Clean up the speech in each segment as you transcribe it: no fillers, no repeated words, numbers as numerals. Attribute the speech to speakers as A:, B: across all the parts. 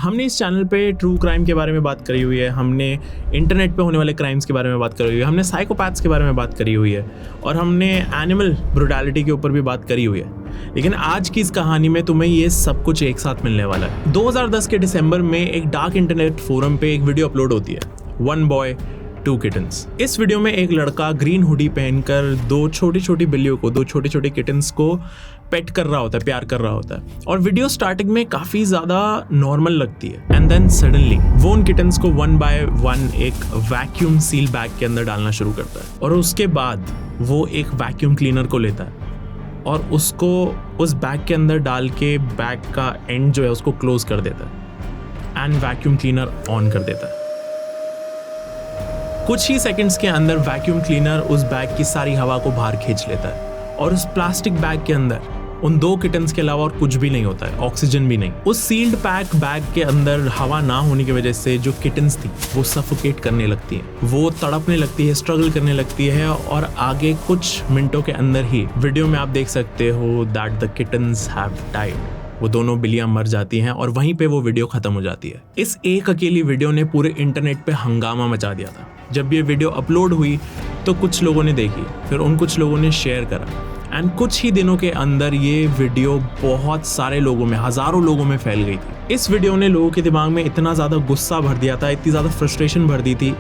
A: हमने इस चैनल पे ट्रू क्राइम के बारे में बात करी हुई है, हमने इंटरनेट पे होने वाले क्राइम्स के बारे में बात करी हुई है, हमने साइकोपैथ्स के बारे में बात करी हुई है और हमने एनिमल ब्रूटैलिटी के ऊपर भी बात करी हुई है। लेकिन आज की इस कहानी में तुम्हें ये सब कुछ एक साथ मिलने वाला है। 2010 के दिसंबर में एक डार्क इंटरनेट फोरम पे एक वीडियो अपलोड होती है, 1 बॉय 2 किटन्स। इस वीडियो में एक लड़का ग्रीन हुडी पहनकर दो छोटी छोटी बिल्लियों को, दो छोटे छोटे किटन्स को पेट कर रहा होता है, प्यार कर रहा होता है। और वीडियो स्टार्टिंग में काफी ज्यादा नॉर्मल लगती है एंड देन सडनली वो उन किटन्स को 1 बाय 1 एक वैक्यूम सील बैग के अंदर डालना शुरू करता है और उसके बाद वो एक वैक्यूम क्लीनर को लेता है और उसको उस बैग के अंदर डाल के बैग का एंड जो है उसको क्लोज कर देता है एंड वैक्यूम क्लीनर ऑन कर देता है। कुछ ही सेकंड्स के अंदर वैक्यूम क्लीनर उस बैग की सारी हवा को बाहर खींच लेता है और उस प्लास्टिक बैग के अंदर उन 2 किटन्स के अलावा और कुछ भी नहीं होता है, ऑक्सीजन भी नहीं। उस सील्ड पैक बैग के अंदर हवा ना होने की वजह से जो किटन्स थी वो सफोकेट करने लगती है, वो तड़पने लगती है, स्ट्रगल करने लगती है और आगे कुछ मिनटों के अंदर ही वीडियो में आप देख सकते हो that the kittens have died. वो दोनों बिल्लियां मर जाती हैं और वहीं पे वो वीडियो खत्म हो जाती है। इस एक अकेली वीडियो ने पूरे इंटरनेट पे हंगामा मचा दिया था। जब ये वीडियो अपलोड हुई तो कुछ लोगों ने देखी, फिर उन कुछ लोगों ने शेयर करा एंड कुछ ही दिनों के अंदर ये वीडियो बहुत सारे लोगों में, हजारों लोगों में फैल गई थी। इस वीडियो ने लोगों के दिमाग में इतना ज़्यादा गुस्सा भर दिया था, इतनी ज़्यादा फ्रस्ट्रेशन भर दी थी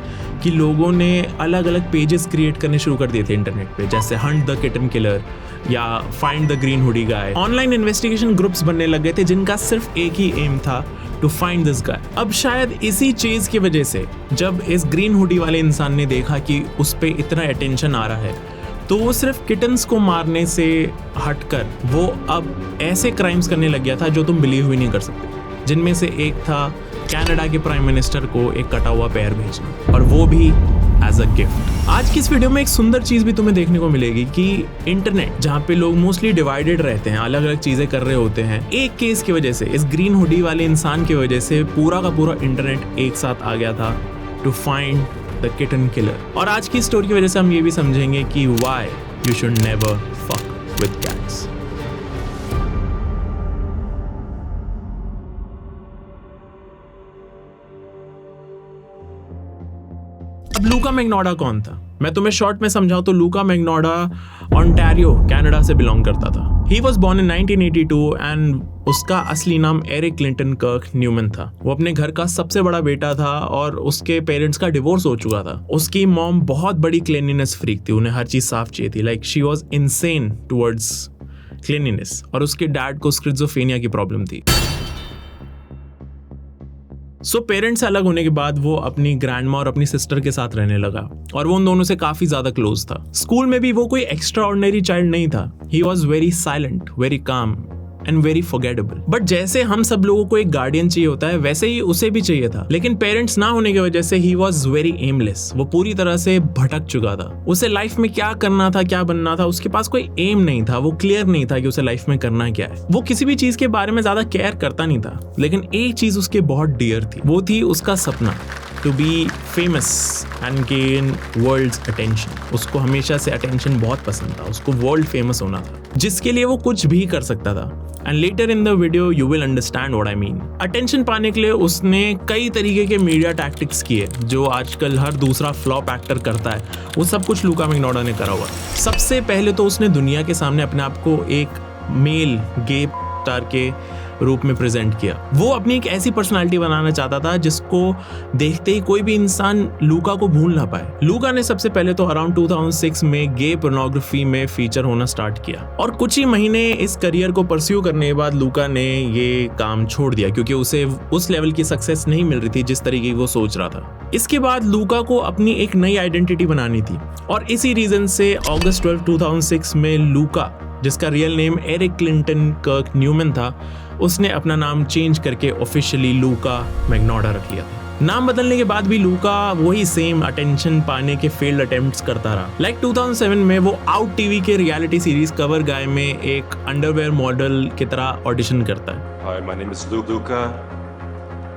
A: कि लोगों ने अलग अलग पेजेस क्रिएट करने शुरू कर दिए थे इंटरनेट पे, जैसे हंट द किटन किलर या find the green hoodie guy. Online investigation groups बनने लग गए थे जिनका सिर्फ एक ही एम था, टू फाइंड दिस गाय। अब शायद इसी चीज़ की वजह से जब इस ग्रीन हुडी वाले इंसान ने देखा कि उस पर इतना अटेंशन आ रहा है तो वो सिर्फ किटन्स को मारने से हटकर वो अब ऐसे क्राइम्स करने लग गया था जो तुम बिलीव भी नहीं कर सकते, जिनमें से एक था कनाडा के प्राइम मिनिस्टर को एक कटा हुआ पैर भेजना, और वो भी एज अ गिफ्ट। आज की इस वीडियो में एक सुंदर चीज भी तुम्हें देखने को मिलेगी कि इंटरनेट, जहाँ पे लोग मोस्टली डिवाइडेड रहते हैं, अलग अलग चीजें कर रहे होते हैं, एक केस की वजह से, इस ग्रीन हुडी वाले इंसान की वजह से पूरा का पूरा इंटरनेट एक साथ आ गया था to find the kitten killer. और आज की स्टोरी की वजह से हम ये भी समझेंगे कि why you should never fuck with cats. अब लूका मैग्नोडा कौन था? मैं तुम्हें शॉर्ट में समझाऊं तो लूका मैग्नोडा ओंटारियो, कनाडा से बिलोंग करता था। ही वॉज बॉर्न इन 1982 एंड उसका असली नाम एरिक क्लिंटन कर्क न्यूमैन था। वो अपने घर का सबसे बड़ा बेटा था और उसके पेरेंट्स का डिवोर्स हो चुका था। उसकी मॉम बहुत बड़ी क्लीनिनेस फ्रीक थी, उन्हें हर चीज साफ चाहिए थी, like she was insane towards cleanliness. और उसके डैड को स्किज़ोफ्रेनिया की प्रॉब्लम थी। सो पेरेंट्स से अलग होने के बाद वो अपनी ग्रैंडमा और अपनी सिस्टर के साथ रहने लगा और वो उन दोनों से काफी ज्यादा क्लोज था। स्कूल में भी वो कोई एक्स्ट्रा ऑर्डिनरी चाइल्ड नहीं था। He was very silent, very calm and very forgettable. But जैसे हम सब लोगों को एक गार्डियन चाहिए होता है, वैसे ही उसे भी चाहिए था। लेकिन पेरेंट्स ना होने की वजह से ही वॉज वेरी एमलेस। वो पूरी तरह से भटक चुका था। उसे लाइफ में क्या करना था, क्या बनना था, उसके पास कोई एम नहीं था। वो क्लियर नहीं था कि उसे लाइफ में करना क्या है। वो किसी भी चीज के बारे में ज्यादा केयर करता नहीं था। लेकिन एक चीज उसके बहुत डियर थी, वो थी उसका सपना to be famous and gain world's attention. उसको हमेशा से अटेंशन बहुत पसंद था, उसको वर्ल्ड फेमस होना था, जिसके लिए वो कुछ भी कर सकता था। And later in the video you will understand what I mean. Attention पाने के लिए उसने कई तरीके के मीडिया टैक्टिक्स किए जो आजकल हर दूसरा फ्लॉप एक्टर करता है। वो सब कुछ लूका मैग्नोडा ने करा हुआ। सबसे पहले तो उसने दुनिया के सामने अपने आप को एक मेल गे स्टार के रूप में प्रेजेंट किया। वो अपनी एक ऐसी पर्सनालिटी बनाना चाहता था जिसको देखते ही कोई भी इंसान लूका को भूल ना पाए। लूका ने सबसे पहले तो अराउंड 2006 में गे पोर्नोग्राफी में फीचर होना स्टार्ट किया और कुछ ही महीने इस करियर को परस्यू करने के बाद लूका ने ये काम छोड़ दिया क्योंकि उसे उस लेवल की सक्सेस नहीं मिल रही थी जिस तरीके की वो सोच रहा था। इसके बाद लूका को अपनी एक नई आइडेंटिटी बनानी थी और इसी रीजन से अगस्त 12, 2006 में लूका, जिसका रियल नेम एरिक क्लिंटन कर्क न्यूमैन था, उसने अपना नाम चेंज करके ऑफिशियली लूका मैग्नोडा रख लिया था। नाम बदलने के बाद भी लूका वही सेम अटेंशन पाने के फेल्ड अटेम्प्ट्स करता रहा। लाइक 2007 में वो आउट टीवी के रियलिटी सीरीज कवर गाय में एक अंडरवेयर मॉडल की तरह ऑडिशन करता है।
B: Hi, my name is Luca.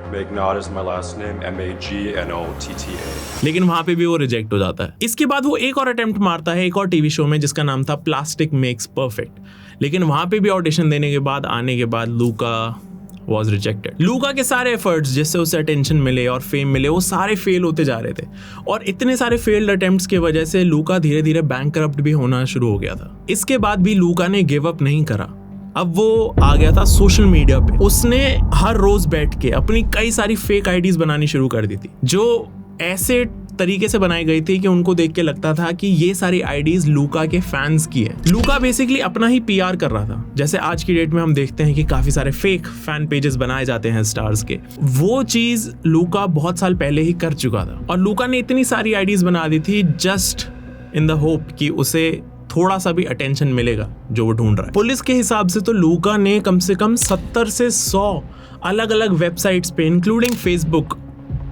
B: Magnotta is my last name, M-A-G-N-O-T-T-A.
A: लेकिन वहां पे भी वो रिजेक्ट हो जाता है। इसके बाद वो एक और अटेम्प्ट मारता है एक और टीवी शो में जिसका नाम था प्लास्टिक मेक्स परफेक्ट। लेकिन वहां पे भी ऑडिशन देने के बाद, आने के बाद लूका was rejected. लूका के सारे एफर्ट्स जिससे उसे अटेंशन मिले और फेम मिले वो सारे फेल होते जा रहे थे और इतने सारे फेल्ड अटेम्प्ट्स की वजह से लूका धीरे धीरे बैंकरप्ट भी होना शुरू हो गया था। इसके बाद भी लूका ने गिव अप नहीं करा। अब वो आ गया था सोशल मीडिया पे। उसने हर रोज बैठ के अपनी कई सारी फेक आईडीज बनानी शुरू कर दी थी जो ऐसे तरीके से बनाई गई थी कि उनको देख के लगता था कि ये सारी आईडीज लूका के फैंस की है। लूका बेसिकली अपना ही पीआर कर रहा था। जैसे आज की डेट में हम देखते हैं कि काफी सारे फेक फैन पेजेस बनाए जाते हैं स्टार्स के, वो चीज लूका बहुत साल पहले ही कर चुका था और लूका ने इतनी सारी आईडीज बना दी थी जस्ट इन द होप कि उसे थोड़ा सा भी अटेंशन मिलेगा जो वो ढूंढ रहा है। पुलिस के हिसाब से तो लूका ने कम से कम 70 से 100 अलग अलग वेबसाइट्स पे इंक्लूडिंग फेसबुक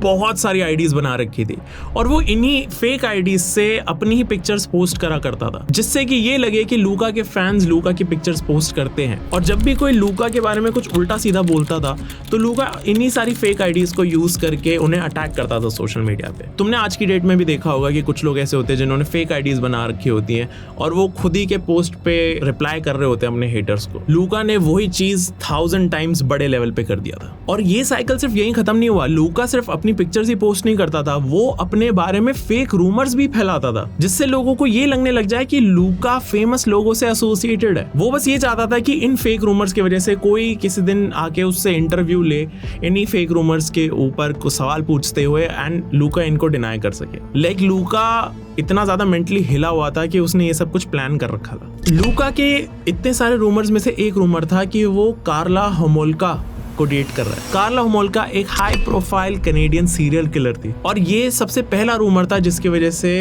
A: बहुत सारी आईडीज बना रखी थी और वो इन्हीं फेक आईडीज से अपनी ही पिक्चर्स पोस्ट करा करता था जिससे कि ये लगे कि लूका के फैंस लूका की पिक्चर्स पोस्ट करते हैं। और जब भी कोई लूका के बारे में कुछ उल्टा सीधा बोलता था तो लूका इन्हीं सारी फेक आईडीज को यूज करके उन्हें अटैक करता था सोशल मीडिया पे। तुमने आज की डेट में भी देखा होगा कि कुछ लोग ऐसे होते हैं जिन्होंने फेक आईडीज बना रखी होती हैं और वो खुद ही के पोस्ट पे रिप्लाई कर रहे होते हैं अपने हेटर्स को। लूका ने वही चीज 1000 टाइम्स बड़े लेवल पे कर दिया था और ये साइकिल सिर्फ यहीं खत्म नहीं हुआ। लूका सिर्फ अपनी पिक्चर्स ही पोस्ट नहीं करता था, वो अपने बारे में फेक रूमर्स भी फैलाता था जिससे लोगों को ये लगने लग जाए कि लूका फेमस लोगों से एसोसिएटेड है। वो बस ये चाहता था कि इन फेक रूमर्स की वजह से कोई किसी दिन आके उससे इंटरव्यू ले इन्हीं फेक रूमर्स के ऊपर को सवाल पूछते हुए एंड लूका इनको डिनाई कर सके। लूका इतना ज्यादा मेंटली हिला हुआ था कि उसने ये सब कुछ प्लान कर रखा था। लूका के इतने सारे रूमर्स में से एक रूमर था कि वो कार्ला होमोल्का को डेट कर रहा है। कार्ला होमोल्का एक high profile Canadian serial killer थी और ये सबसे पहला रूमर था जिसकी वजह से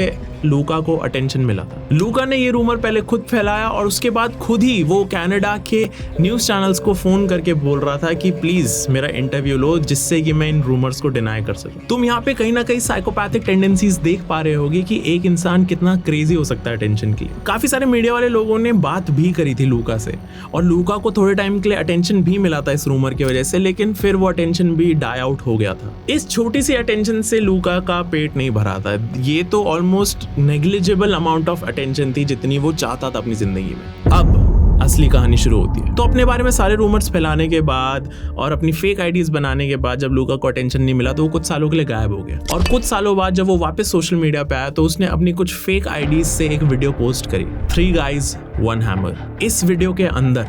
A: लूका को अटेंशन मिला था। लूका ने ये रूमर पहले खुद फैलाया और उसके बाद खुद ही वो कनाडा के न्यूज चैनल्स को फोन करके बोल रहा था कि प्लीज मेरा इंटरव्यू लो जिससे कि मैं इन रूमर्स को डिनाई कर सकूं। तुम यहाँ पे कहीं ना कहीं साइकोपैथिक टेंडेंसीज देख पा रहे होगे कि एक इंसान कितना क्रेजी हो सकता है अटेंशन के लिए। काफी सारे मीडिया वाले लोगों ने बात भी करी थी लूका से और लूका को थोड़े टाइम के लिए अटेंशन भी मिला था इस रूमर की वजह से, लेकिन फिर वो अटेंशन भी डाई आउट हो गया था। इस छोटी सी अटेंशन से लूका का पेट नहीं भरा था। ये तो almost negligible amount of attention थी जितनी वो चाहता था अपनी जिंदगी में। अब असली कहानी शुरू होती है। तो अपने बारे में सारे रूमर्स फैलाने के बाद और अपनी फेक आईडीज बनाने के बाद जब लूका को अटेंशन नहीं मिला तो वो कुछ सालों के लिए गायब हो गया और कुछ सालों बाद जब वो वापस सोशल मीडिया पे आया तो उसने अपनी कुछ फेक आईडीज से एक वीडियो पोस्ट करी, 3 guys 1 hammer। इस वीडियो के अंदर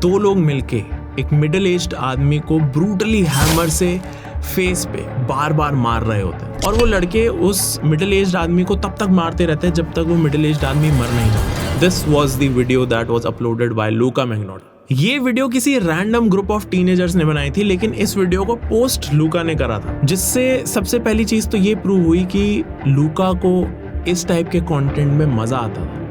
A: 2 लोग मिलके एक मिडिल एज्ड आदमी को ब्रूटली हैमर से फेस पे बार बार मार रहे होते हैं और वो लड़के उस मिडिल एज्ड आदमी को तब तक मारते रहते हैं जब तक वो मिडिल एज्ड आदमी मर नहीं जाता। This was the video that was uploaded by Luka Magnotta. ये वीडियो किसी रैंडम ग्रुप ऑफ टीनेजर्स ने बनाई थी लेकिन इस वीडियो को पोस्ट लूका ने करा था, जिससे सबसे पहली चीज तो ये प्रूव हुई कि लूका को इस टाइप के कंटेंट में मजा आता था।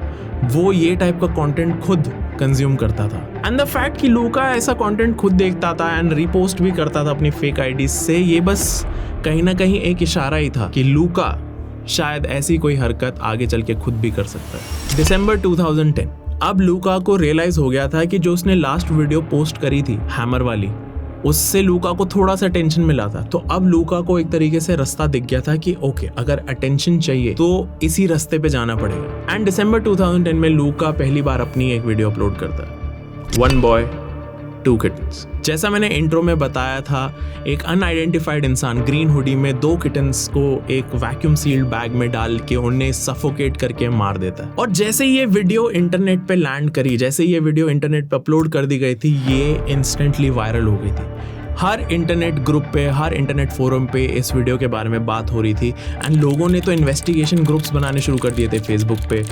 A: वो ये टाइप का कंटेंट खुद कंज्यूम करता था एंड द फैक्ट कि लूका ऐसा कंटेंट खुद देखता था एंड रीपोस्ट भी करता था अपनी फेक आईडी से, ये बस कहीं ना कहीं एक इशारा ही था कि लूका शायद ऐसी कोई हरकत आगे चल के खुद भी कर सकता है। दिसंबर 2010, अब लूका को रियलाइज हो गया था कि जो उसने लास्ट वीडियो पोस्ट करी थी हैमर वाली, उससे लूका को थोड़ा सा टेंशन मिला था। तो अब लूका को एक तरीके से रास्ता दिख गया था कि ओके, अगर अटेंशन चाहिए तो इसी रास्ते पे जाना पड़ेगा। एंड दिसंबर 2010 में लूका पहली बार अपनी एक वीडियो अपलोड करता है, 1 boy 2 kittens। जैसा मैंने इंट्रो में बताया था, एक अनआइडेंटिफाइड इंसान ग्रीन हुडी में 2 किटन्स को एक वैक्यूम सील्ड बैग में डाल के उन्हें सफोकेट करके मार देता है। और जैसे ये वीडियो इंटरनेट पे लैंड करी, जैसे ये वीडियो इंटरनेट पे अपलोड कर दी गई थी, ये इंस्टेंटली वायरल हो गई थी। हर इंटरनेट ग्रुप पे, हर इंटरनेट फोरम पे इस वीडियो के बारे में बात हो रही थी एंड लोगों ने तो इन्वेस्टिगेशन ग्रुप्स बनाने शुरू कर दिए थे फेसबुक पे।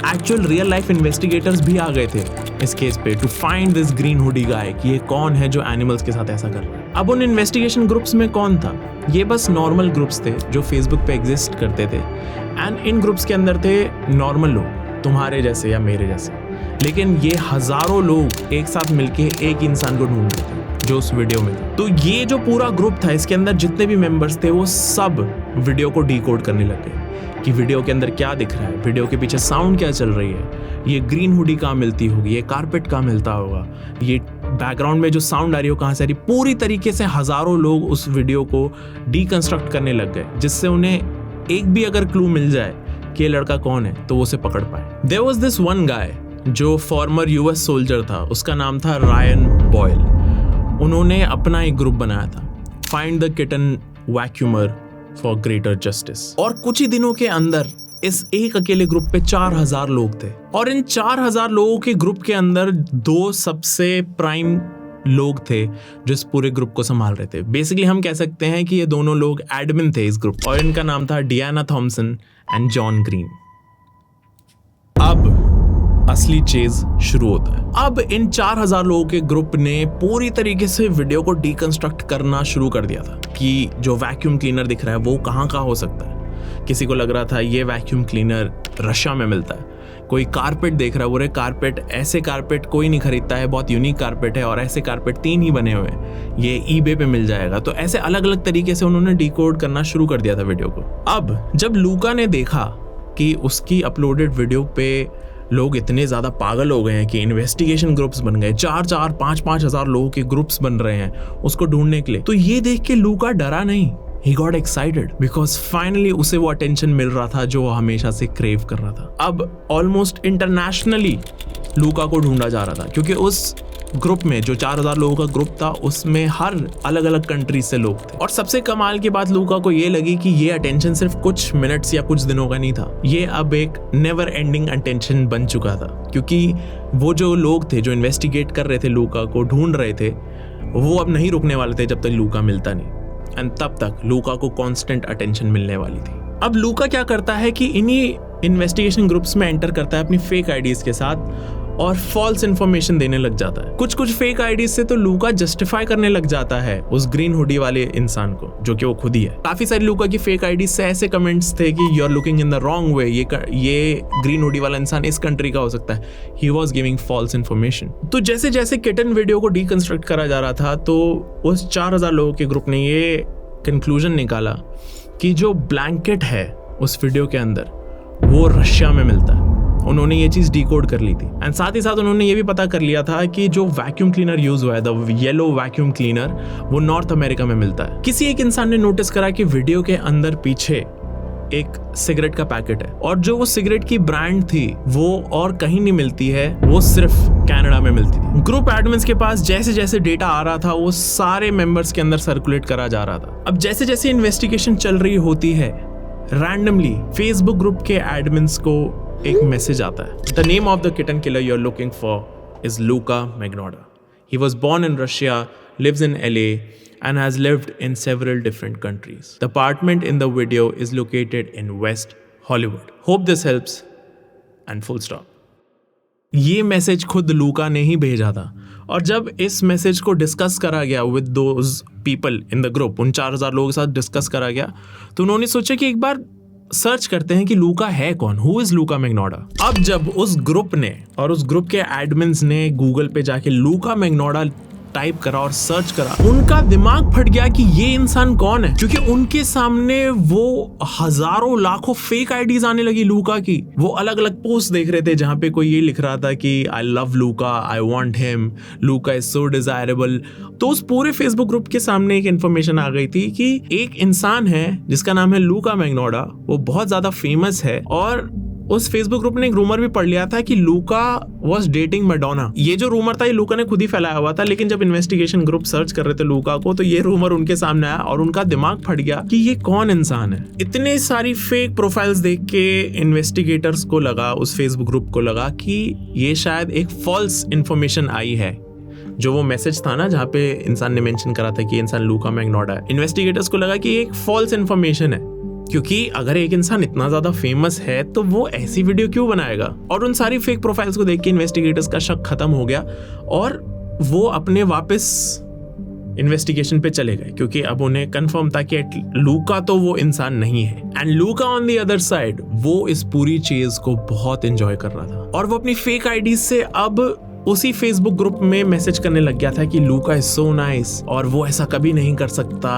A: एक्चुअल रियल लाइफ इन्वेस्टिगेटर्स भी आ गए थे इस केस पे to find this green hoodie guy कि ये कौन है जो एनिमल्स के साथ ऐसा कर रहा है। अब उन इन्वेस्टिगेशन ग्रुप्स में कौन था? ये बस नॉर्मल ग्रुप्स थे जो फेसबुक पे एग्जिस्ट करते थे एंड इन ग्रुप्स के अंदर थे नॉर्मल लोग, तुम्हारे जैसे या मेरे जैसे, लेकिन ये हजारों लोग एक साथ मिलके एक इंसान को ढूंढ रहे थे जो उस वीडियो में था। तो ये जो पूरा ग्रुप था, इसके अंदर जितने भी मेंबर्स थे वो सब वीडियो को डिकोड करने लग गए कि वीडियो के अंदर क्या दिख रहा है, वीडियो के पीछे साउंड क्या चल रही है, ये ग्रीन हुडी कहाँ मिलती होगी, ये कारपेट कहाँ मिलता होगा, ये बैकग्राउंड में जो साउंड आ रही हो कहाँ से आ रही। पूरी तरीके से हजारों लोग उस वीडियो को डीकंस्ट्रक्ट करने लग गए जिससे उन्हें एक भी अगर क्लू मिल जाए कि ये लड़का कौन है तो वो उसे पकड़ पाए। There was this one guy जो फॉर्मर यूएस सोल्जर था, उसका नाम था रायन बॉयल। उन्होंने अपना एक ग्रुप बनाया था, find the kitten vacuumer for greater justice. और कुछ ही दिनों के अंदर इस एक अकेले ग्रुप पे 4000 लोग थे, और इन 4000 लोगों के ग्रुप के अंदर 2 सबसे प्राइम लोग थे जो इस पूरे ग्रुप को संभाल रहे थे। बेसिकली हम कह सकते हैं कि ये दोनों लोग एडमिन थे इस ग्रुप, और इनका नाम था Diana Thomson and John green. अब असली चीज शुरू होता है। अब इन 4000 लोगों के ग्रुप ने पूरी तरीके से वीडियो को डिकंस्ट्रक्ट करना शुरू कर दिया था कि जो वैक्यूम क्लीनर दिख रहा है वो कहाँ हो सकता है। किसी को लग रहा था ये वैक्यूम क्लीनर रशिया में मिलता है, कोई कारपेट देख रहा है, बोले कारपेट, ऐसे कारपेट कोई नहीं खरीदता है, बहुत यूनिक कारपेट है और ऐसे कारपेट 3 ही बने हुए हैं, ये ईबे पे मिल जाएगा। तो ऐसे अलग अलग तरीके से उन्होंने डिकोड करना शुरू कर दिया था वीडियो को। अब जब लूका ने देखा कि उसकी अपलोडेड वीडियो पे लोग इतने ज़्यादा पागल हो गए हैं कि इन्वेस्टिगेशन ग्रुप्स बन गए, 4-4, 5-5 हज़ार लोगों के ग्रुप्स बन रहे हैं उसको ढूंढने के लिए, तो ये देख के लूका डरा नहीं। He got excited because finally उसे वो अटेंशन मिल रहा था जो वो हमेशा से क्रेव कर रहा था। अब ऑलमोस्ट इंटरनेशनली लूका को ढूंढा जा रहा था, क्योंकि उस ग्रुप में जो 4000 लोगों का ग्रुप था उसमें हर अलग अलग कंट्री से लोग थे। और सबसे कमाल की बात लूका को ये लगी कि ये अटेंशन सिर्फ कुछ मिनट्स या कुछ दिनों का नहीं था, ये अब एक नेवर एंडिंग अटेंशन बन चुका था, क्योंकि वो जो लोग थे जो इन्वेस्टिगेट कर रहे थे, लूका को ढूंढ रहे थे, वो अब नहीं रुकने वाले थे जब तक लूका मिलता नहीं। एंड तब तक लूका को कांस्टेंट अटेंशन मिलने वाली थी। अब लूका क्या करता है कि इन्हीं इन्वेस्टिगेशन ग्रुप्स में एंटर करता है अपनी फेक आईडीज के साथ और फॉल्स इन्फॉर्मेशन देने लग जाता है। कुछ फेक आईडीज से तो लूका जस्टिफाई करने लग जाता है उस ग्रीन हुडी वाले इंसान को, जो कि वो खुद ही है। काफी सारी लूका की फेक आईडीज से ऐसे कमेंट्स थे कि you are looking in the wrong way, ये ग्रीन हुडी वाला इंसान इस कंट्री का हो सकता है। He was giving false information. तो जैसे जैसे किटन वीडियो को डिकंस्ट्रक्ट करा जा रहा था, तो उस 4000 लोगों के ग्रुप ने ये कंक्लूजन निकाला कि जो ब्लैंकेट है उस वीडियो के अंदर वो रशिया में मिलता है। उन्होंने ये चीज डिकोड कर ली थी। एंड साथ ही साथ उन्होंने ये भी पता कर लिया था कि जो वैक्यूम क्लीनर यूज हुआ है, द येलो वैक्यूम क्लीनर, वो नॉर्थ अमेरिका में मिलता है। किसी एक इंसान ने नोटिस करा कि वीडियो के अंदर पीछे एक सिगरेट का पैकेट है, और जो वो सिगरेट की ब्रांड थी वो और कहीं नहीं मिलती है, वो सिर्फ कनाडा में मिलती थी। ग्रुप एडमिन्स के पास जैसे जैसे डेटा आ रहा था वो सारे मेंबर्स के अंदर सर्कुलेट करा जा रहा था। अब जैसे जैसे इन्वेस्टिगेशन चल रही होती है, रैंडमली फेसबुक ग्रुप के एडमिन्स को एक मैसेज आता है। The name of the kitten killer you are looking for is Luka Magnotta. He was born in Russia, lives in LA, and has lived in several different countries. The apartment in the video is located in West Hollywood. Hope this helps. And full stop. ये message खुद लूका ने ही भेजा था, और जब इस message को discuss करा गया with those people in the group, उन 4000 लोगों के साथ डिस्कस करा गया, तो उन्होंने सोचा कि एक बार सर्च करते हैं कि लूका है कौन, हु इज लूका मैग्नोडा। अब जब उस ग्रुप ने और उस ग्रुप के एडमिन्स ने गूगल पे जाके लूका मैग्नोडा टाइप करा और सर्च करा, उनका दिमाग फट गया कि ये इंसान कौन है, क्योंकि उनके सामने वो हजारों लाखों फेक आईडीज आने लगी लूका की। वो अलग अलग पोस्ट देख रहे थे जहां पे कोई ये लिख रहा था कि I love Luka, I want him, Luka is so desirable. तो उस पूरे फेसबुक ग्रुप के सामने एक इन्फॉर्मेशन आ गई थी कि एक इंसान है जिसका नाम है लूका मैग्नोडा, वो बहुत ज्यादा फेमस है, और उस फेसबुक ग्रुप ने एक रूमर भी पढ़ लिया था कि लूका वाज डेटिंग मैडोना। ये जो रूमर था ये लूका ने खुद ही फैलाया हुआ था, लेकिन जब इन्वेस्टिगेशन ग्रुप सर्च कर रहे थे लूका को, तो ये रूमर उनके सामने आया और उनका दिमाग फट गया कि ये कौन इंसान है। इतने सारी फेक प्रोफाइल्स देख के इन्वेस्टिगेटर्स को लगा, उस फेसबुक ग्रुप को लगा कि ये शायद एक फॉल्स इन्फॉर्मेशन आई है। जो वो मैसेज था ना जहाँ पे इंसान ने मेंशन करा था कि इंसान लूका मैग्नोडा है, इन्वेस्टिगेटर्स को लगा कि ये एक फॉल्स इन्फॉर्मेशन है, क्योंकि अगर एक इंसान इतना ज्यादा फेमस है तो वो ऐसी वीडियो क्यों बनाएगा। और उन सारी फेक प्रोफाइल्स को देख के इन्वेस्टिगेटर्स का शक खत्म हो गया और वो अपने वापस इन्वेस्टिगेशन पे चले गए, क्योंकि अब उन्हें कंफर्म था कि लूका तो वो इंसान नहीं है। And Luka on the other side, वो इस पूरी चीज को बहुत एंजॉय कर रहा था, और वो अपनी फेक आईडी से अब उसी फेसबुक ग्रुप में मैसेज करने लग गया था कि लूका इज सो नाइस, और वो ऐसा कभी नहीं कर सकता,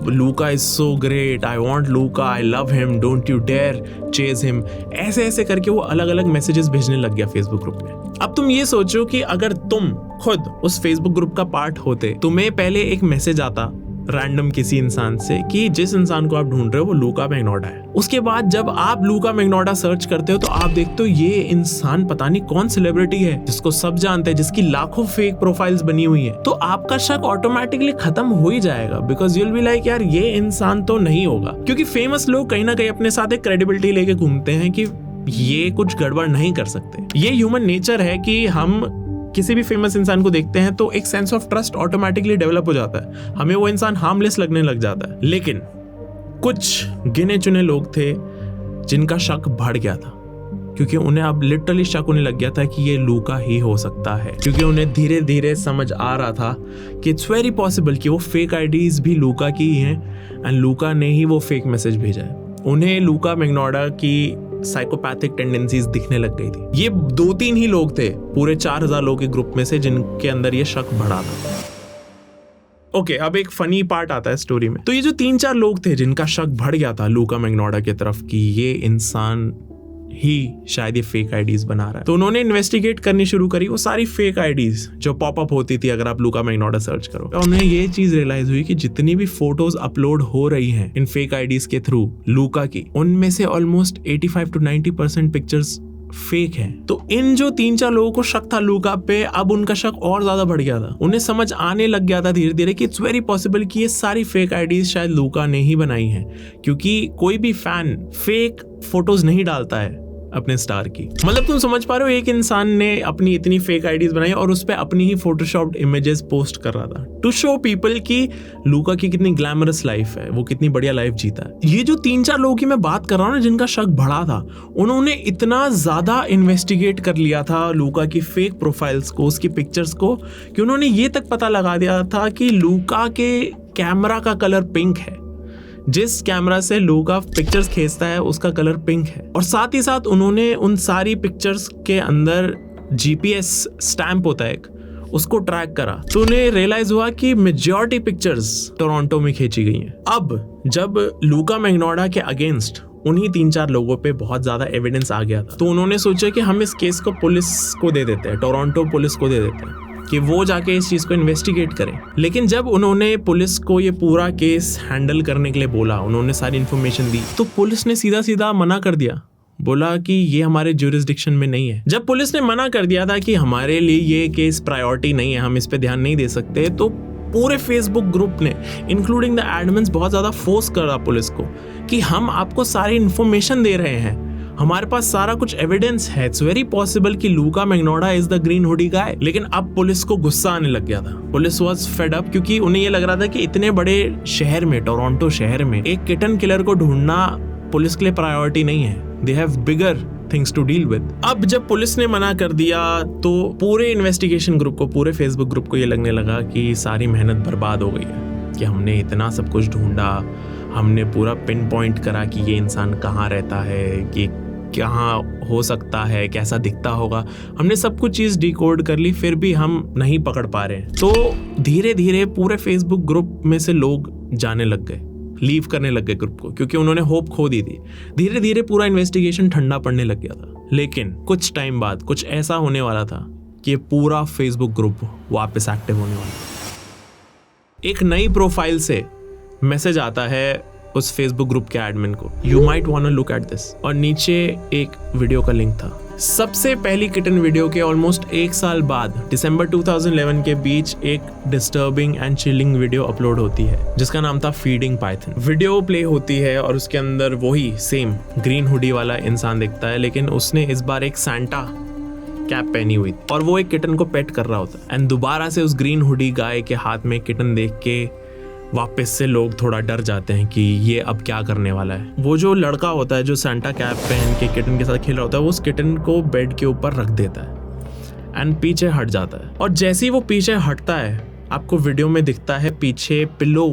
A: Luka is so great, I want Luka, I love him, don't you dare chase him. ऐसे ऐसे करके वो अलग अलग मैसेजेस भेजने लग गया फेसबुक ग्रुप में। अब तुम ये सोचो कि अगर तुम खुद उस फेसबुक ग्रुप का पार्ट होते, तुम्हें पहले एक मैसेज आता रैंडम किसी इंसान से कि जिस इंसान को आप ढूंढ रहे हो वो लूका मैग्नोटा है। उसके बाद जब आप लूका मैग्नोटा सर्च करते हो तो आप देखते हो ये इंसान पता नहीं कौन सेलिब्रिटी है जिसको सब जानते हैं, जिसकी लाखों फेक प्रोफाइल्स बनी हुई है। तो आपका शक ऑटोमेटिकली खत्म हो ही जाएगा, बिकॉज यूल बी लाइक यार ये इंसान तो नहीं होगा। क्योंकि फेमस लोग कहीं ना कहीं अपने साथ एक क्रेडिबिलिटी लेके घूमते हैं कि ये कुछ गड़बड़ नहीं कर सकते। ये ह्यूमन नेचर है कि हम किसी भी फेमस इंसान को देखते हैं तो एक sense of trust automatically develop हो जाता है, हमें वो इंसान हार्मलेस लगने लग जाता है। लेकिन कुछ गिने चुने लोग थे जिनका शक बढ़ गया था, क्योंकि उन्हें अब लिटरली शक होने लग गया था कि ये लूका ही हो सकता है। क्योंकि उन्हें धीरे धीरे समझ आ रहा था कि इट्स वेरी पॉसिबल कि वो फेक आईडीज भी लूका की ही हैं एंड लूका ने ही वो फेक मैसेज भेजा है। उन्हें लूका मैग्नोटा की साइकोपैथिक टेंडेंसीज दिखने लग गई थी। ये 2-3 ही लोग थे पूरे 4000 लोगों के ग्रुप में से जिनके अंदर ये शक बढ़ा था। ओके, अब एक फनी पार्ट आता है स्टोरी में। तो ये जो 3-4 लोग थे जिनका शक बढ़ गया था लूका मैग्नोटा की तरफ कि ये इंसान ही शायद ये फेक आईडीज बना रहा है, तो उन्होंने इन्वेस्टिगेट करनी शुरू करी वो सारी फेक आईडीज जो पॉपअप होती थी अगर आप लूका मैग्नोटा सर्च करो। तो उन्हें ये चीज रियलाइज हुई कि जितनी भी फोटोज अपलोड हो रही हैं इन फेक आईडीज के थ्रू लूका की, उनमें से ऑलमोस्ट 85 to 90% पिक्चर्स फेक है। तो इन जो 3-4 लोगों को शक था लूका पे, अब उनका शक और ज्यादा बढ़ गया था। उन्हें समझ आने लग गया था धीरे धीरे कि इट्स वेरी पॉसिबल कि ये सारी फेक आईडीज शायद लूका ने ही बनाई हैं, क्योंकि कोई भी फैन फेक फोटोज नहीं डालता है अपने स्टार की। मतलब तुम समझ पा रहे हो, एक इंसान ने अपनी इतनी फेक आईडीज बनाई और उस पे अपनी ही फोटोशॉप्ड इमेजेस पोस्ट कर रहा था टू शो पीपल कि लूका की कितनी ग्लैमरस लाइफ है, वो कितनी बढ़िया लाइफ जीता है। ये जो 3-4 लोगों की मैं बात कर रहा हूँ ना जिनका शक बढ़ा था, उन्होंने इतना ज्यादा इन्वेस्टिगेट कर लिया था लूका की फेक प्रोफाइल्स को, उसकी पिक्चर्स को, कि उन्होंने ये तक पता लगा दिया था कि लूका के कैमरा का कलर पिंक है, जिस कैमरा से लूका पिक्चर्स खींचता है उसका कलर पिंक है। और साथ ही साथ उन्होंने उन सारी पिक्चर्स के अंदर जीपीएस स्टैंप होता है एक, उसको ट्रैक करा, तो उन्हें रियलाइज हुआ कि मेजॉरिटी पिक्चर्स टोरंटो में खींची गई हैं। अब जब लूका मैग्नोटा के अगेंस्ट उन्हीं 3-4 लोगों पे बहुत ज्यादा एविडेंस आ गया था, तो उन्होंने सोचा कि हम इस केस को पुलिस को दे देते हैं, टोरंटो पुलिस को दे देते हैं कि वो जाके इस चीज को इन्वेस्टिगेट करें। लेकिन जब उन्होंने पुलिस को ये पूरा केस हैंडल करने के लिए बोला, उन्होंने सारी इन्फॉर्मेशन दी, तो पुलिस ने सीधा सीधा मना कर दिया, बोला कि ये हमारे ज्यूरिसडिक्शन में नहीं है। जब पुलिस ने मना कर दिया था कि हमारे लिए ये केस प्रायोरिटी नहीं है, हम इस पे ध्यान नहीं दे सकते, तो पूरे फेसबुक ग्रुप ने इंक्लूडिंग द एडमिन्स बहुत ज्यादा फोर्स करा पुलिस को कि हम आपको सारी इन्फॉर्मेशन दे रहे हैं, हमारे पास सारा कुछ एविडेंस है, इट्स वेरी पॉसिबल कि लूका मैग्नोटा इज द ग्रीन हुडी गाय। लेकिन अब पुलिस को गुस्सा आने लग गया था, पुलिस वाज फेड अप, क्योंकि उन्हें ये लग रहा था कि इतने बड़े शहर में, टोरंटो शहर में, एक किटन किलर को ढूंढना पुलिस के लिए प्रायोरिटी नहीं है, they have bigger things to deal with. अब जब पुलिस ने मना कर दिया तो पूरे इन्वेस्टिगेशन ग्रुप को, पूरे फेसबुक ग्रुप को ये लगने लगा कि सारी मेहनत बर्बाद हो गई है, कि हमने इतना सब कुछ ढूंढा, हमने पूरा पिन पॉइंट करा कि ये इंसान कहाँ रहता है, कि कहाँ हो सकता है, कैसा दिखता होगा, हमने सब कुछ चीज़ डिकोड कर ली, फिर भी हम नहीं पकड़ पा रहे हैं। तो धीरे धीरे पूरे फेसबुक ग्रुप में से लोग जाने लग गए, लीव करने लग गए ग्रुप को, क्योंकि उन्होंने होप खो दी थी। धीरे धीरे पूरा इन्वेस्टिगेशन ठंडा पड़ने लग गया था। लेकिन कुछ टाइम बाद कुछ ऐसा होने वाला था कि ये पूरा फेसबुक ग्रुप वापस एक्टिव होने वाला था। एक नई प्रोफाइल से मैसेज आता है उस फेसबुक ग्रुप के एडमिन को, you might want to look at this, और नीचे एक वीडियो का लिंक था। सबसे पहली किटन वीडियो के ऑलमोस्ट 1 साल बाद दिसंबर 2011 के बीच एक disturbing and chilling video upload होती है जिसका नाम था फीडिंग पाइथन। वीडियो प्ले होती है और उसके अंदर वही सेम ग्रीन हुडी वाला इंसान दिखता है, लेकिन उसने इस बार एक सैंटा कैप पहनी हुई और वो एक किटन को पेट कर रहा होता है। एंड दोबारा से उस ग्रीन हुडी गाय के हाथ में किटन देख के वापस से लोग थोड़ा डर जाते हैं कि ये अब क्या करने वाला है। वो जो लड़का होता है जो सैंटा कैप पहन के किटन के साथ खेल रहा होता है, वो उस किटन को बेड के ऊपर रख देता है एंड पीछे हट जाता है। और जैसे ही वो पीछे हटता है, आपको वीडियो में दिखता है पीछे पिलो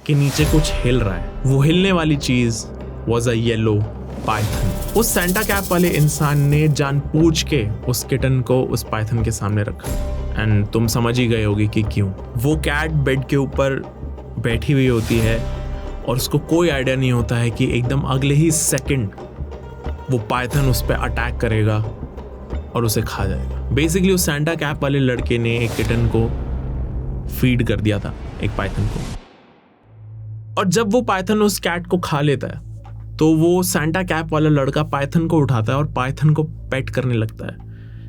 A: के नीचे कुछ हिल रहा है। वो हिलने वाली चीज वाज अ येलो पाइथन। उस सैंटा कैप वाले इंसान ने जानबूझ के उस किटन को उस पाइथन के सामने रखा। एंड तुम समझ ही गए होगे कि क्यों। वो कैट बेड के ऊपर बैठी हुई होती है और उसको कोई आइडिया नहीं होता है कि एकदम अगले ही सेकंड वो पाइथन उस पर अटैक करेगा और उसे खा जाएगा। बेसिकली उस सैंटा कैप वाले लड़के ने एक किटन को फीड कर दिया था, एक पाइथन को। और जब वो पाइथन उस कैट को खा लेता है तो वो सैंटा कैप वाला लड़का पाइथन को उठाता है और पाइथन को पेट करने लगता है,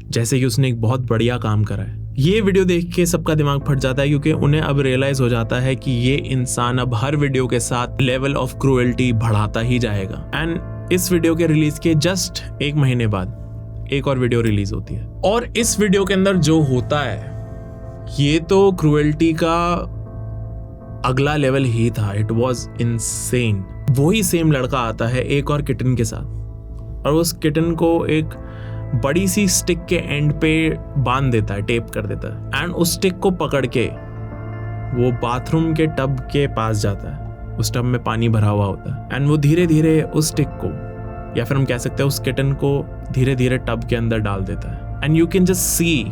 A: जैसे कि उसने एक बहुत बढ़िया काम करा है। ये वीडियो देख के सबका दिमाग फट जाता है, क्योंकि उन्हें अब रियलाइज हो जाता है कि ये इंसान अब हर वीडियो के साथ लेवल ऑफ क्रूएल्टी बढ़ाता ही जाएगा। एंड इस वीडियो के रिलीज के जस्ट 1 महीने बाद एक और वीडियो रिलीज होती है, और इस वीडियो के अंदर जो होता है ये तो क्रूएल्टी का अगला लेवल ही था। It was insane. वही सेम लड़का आता है एक और किटन के साथ, और उस किटन को एक बड़ी सी स्टिक के एंड पे बांध देता है, टेप कर देता है, एंड उस स्टिक को पकड़ के वो बाथरूम के टब के पास जाता है। उस टब में पानी भरा हुआ होता है, एंड वो धीरे धीरे उस स्टिक को, या फिर हम कह सकते हैं उस किटन को, धीरे धीरे टब के अंदर डाल देता है। And you can just see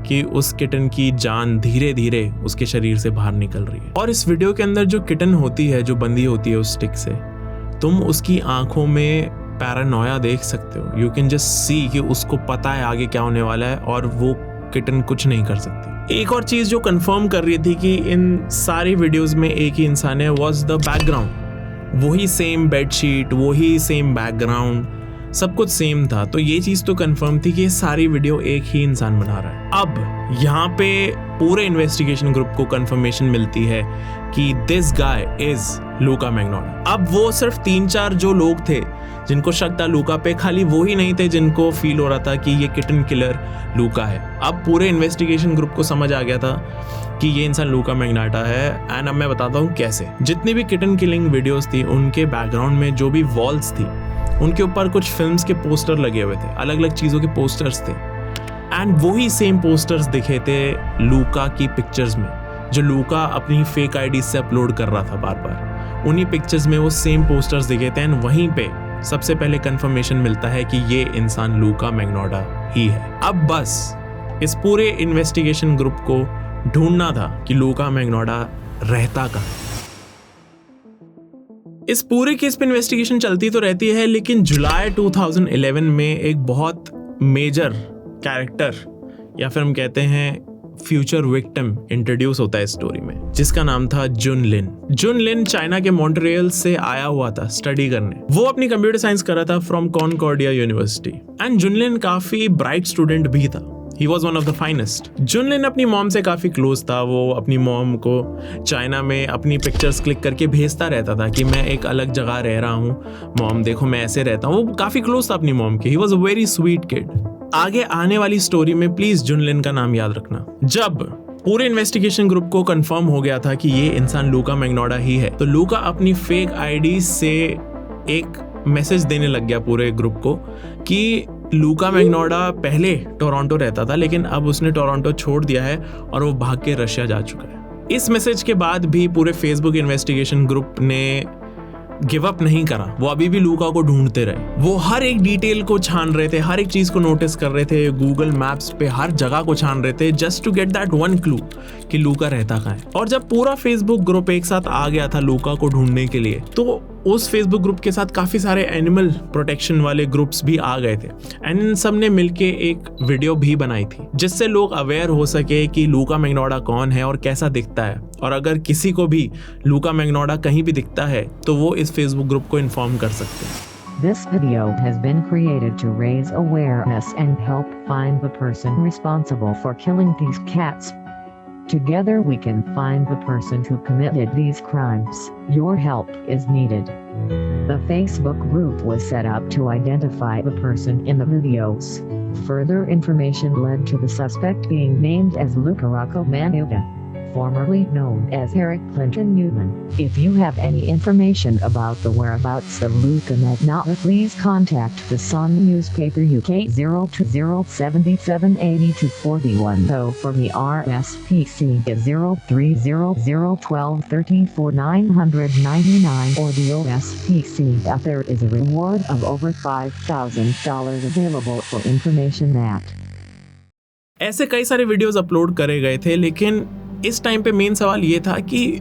A: कि उस किटन की जान धीरे धीरे उसके शरीर से बाहर निकल रही है। और इस वीडियो के अंदर जो किटन होती है, जो बंदी होती है उस स्टिक से, तुम उसकी आंखों में पैरानोया देख सकते हो। यू कैन जस्ट सी कि उसको पता है आगे क्या होने वाला है, और वो किटन कुछ नहीं कर सकती। एक और चीज जो कंफर्म कर रही थी कि इन सारी वीडियोस में एक ही इंसान है, वाज द बैकग्राउंड। वही सेम बेडशीट, वही सेम बैकग्राउंड, सब कुछ सेम था। तो ये चीज तो कंफर्म थी कि ये सारी वीडियो एक ही इंसान बना रहा है। अब यहाँ पे पूरे इन्वेस्टिगेशन ग्रुप को कंफर्मेशन मिलती है कि दिस गाय इज लूका मैग्नोडा। अब वो सिर्फ 3-4 जो लोग थे जिनको शक था लूका पे, खाली वो ही नहीं थे जिनको फील हो रहा था कि ये किटन किलर लूका है। अब पूरे इन्वेस्टिगेशन ग्रुप को समझ आ गया था कि ये इंसान लूका मैग्नाटा है। एंड अब मैं बताता हूँ कैसे। जितनी भी किटन किलिंग वीडियोस थी, उनके बैकग्राउंड में जो भी वॉल्स थी, उनके ऊपर कुछ फिल्म्स के पोस्टर लगे हुए थे, अलग अलग चीज़ों के पोस्टर्स थे। एंड वही सेम पोस्टर्स दिखे थे लूका की पिक्चर्स में, जो लूका अपनी फेक आईडी से अपलोड कर रहा था बार बार। उन्हीं पिक्चर्स में वो सेम पोस्टर्स दिखे थे। एंड वहीं पे सबसे पहले कंफर्मेशन मिलता है कि ये इंसान लूका मैग्नोडा ही है। अब बस इस पूरे इन्वेस्टिगेशन ग्रुप को ढूंढना था कि लूका मैग्नोडा रहता कहाँ। इस पूरे केस पे इन्वेस्टिगेशन चलती तो रहती है, लेकिन जुलाई 2011 में एक बहुत मेजर कैरेक्टर, या फिर हम कहते हैं फ्यूचर विक्टिम, इंट्रोड्यूस होता है इस स्टोरी में, जिसका नाम था जुन लिन। जुन लिन चाइना के मॉन्ट्रियल से आया हुआ था स्टडी करने। वो अपनी कंप्यूटर साइंस कर रहा था फ्रॉम कॉनकॉर्डिया यूनिवर्सिटी। एंड जुन लिन काफी ब्राइट स्टूडेंट भी था। He was one of the finest. जुन लिन अपनी मॉम से काफ़ी क्लोज था। वो अपनी मॉम को चाइना में अपनी पिक्चर्स क्लिक करके भेजता रहता था कि मैं एक अलग जगह रह रहा हूँ, मॉम देखो मैं ऐसे रहता हूँ। वो काफ़ी क्लोज था अपनी मॉम के। He was a very sweet kid. आगे आने वाली स्टोरी में प्लीज़ जुन लिन का नाम याद रखना। जब पूरे इन्वेस्टिगेशन ग्रुप को कंफर्म हो गया था कि ये इंसान लूका मैग्नोडा ही है, तो लूका अपनी फेक आईडी से एक मैसेज देने लग गया पूरे ग्रुप को कि लूका मैग्नोडा पहले टोरंटो रहता था, लेकिन अब उसने टोरंटो छोड़ दिया है और वो भाग के रशिया जा चुका है। इस मैसेज के बाद भी पूरे फेसबुक इन्वेस्टिगेशन ग्रुप ने गिव अप नहीं करा। वो अभी भी लूका को ढूंढते रहे। वो हर एक डिटेल को छान रहे थे, हर एक चीज को नोटिस कर रहे थे, गूगल मैप्स पे हर जगह को छान रहे थे, just to get that one clue कि लूका रहता कहाँ है। और जब पूरा फेसबुक ग्रुप एक साथ आ गया था लूका को ढूंढने के लिए, तो उस फेसबुक ग्रुप के साथ काफी सारे एनिमल प्रोटेक्शन वाले ग्रुप्स भी आ गए थे। एंड इन सब ने मिलके एक वीडियो भी बनाई थी, जिससे लोग अवेयर हो सके कि लूका मैग्नोडा कौन है और कैसा दिखता है। और अगर किसी को भी लूका मैग्नोडा कहीं भी दिखता है तो वो इस फेसबुक ग्रुप को इन्फॉर्म कर सकते हैं।
C: This video has been created to raise awareness and help find the person responsible for killing these cats. Together we can find the person who committed these crimes. Your help is needed. The Facebook group was set up to identify the person in the videos. Further information led to the suspect being named as Luca Rocco Manuda, formerly known as Eric Clinton Newman. If you have any information about the whereabouts of Luca Magnotta, please contact the Sun newspaper UK 020778241. Though for the RSPC is 0300123499 or the OSPC, there is a reward of over $5,000 available for information that.
A: ऐसे कई सारे videos upload करे गए थे, लेकिन इस time पे main सवाल ये था कि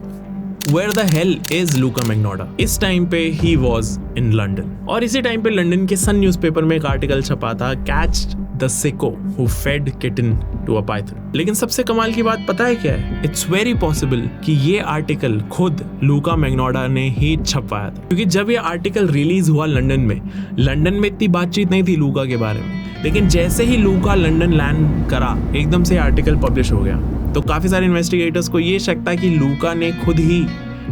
A: where the hell is Luka मैग्नोडा। इस टाइम पे ही वॉज इन लंदन, और इसी टाइम पे लंदन के सन न्यूज़पेपर में एक आर्टिकल छपा था, catch the psycho who fed kitten to a python. लेकिन सबसे कमाल की बात पता है क्या है? इट्स वेरी पॉसिबल कि ये आर्टिकल खुद लूका मैग्नोडा ने ही छपवाया था, क्योंकि जब ये आर्टिकल रिलीज हुआ लंदन में इतनी बातचीत नहीं थी लूका के बारे में, लेकिन जैसे ही लूका लंदन लैंड करा एकदम से आर्टिकल पब्लिश हो गया। तो काफी सारे इन्वेस्टिगेटर्स को ये शक था कि लूका ने खुद ही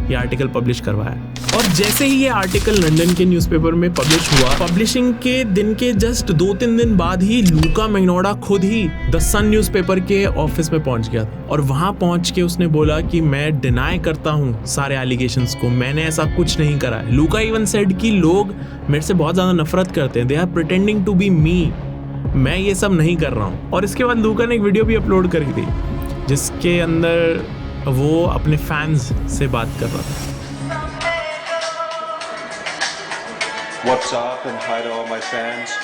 A: ये आर्टिकल पब्लिश करवाया। और जैसे ही ये आर्टिकल लंदन के न्यूज़पेपर में पब्लिश हुआ, पब्लिशिंग के दिन के जस्ट 2-3 दिन बाद ही लूका मैग्नोडा खुद ही द सन न्यूज़पेपर के ऑफिस में पहुंच गया था। और वहां पहुंच के उसने बोला कि मैं डिनाई करता हूं सारे एलिगेशंस को, मैंने ऐसा कुछ नहीं करा है। लूका इवन सेड कि लोग मेरे से बहुत ज़्यादा नफरत करते हैं, they are pretending to be me, मैं ये सब नहीं कर रहा हूँ। और इसके बाद लूका ने एक वीडियो भी अपलोड करी थी जिसके अंदर वो अपने फैंस से बात कर रहा था।
B: What's up and hi to all my fans.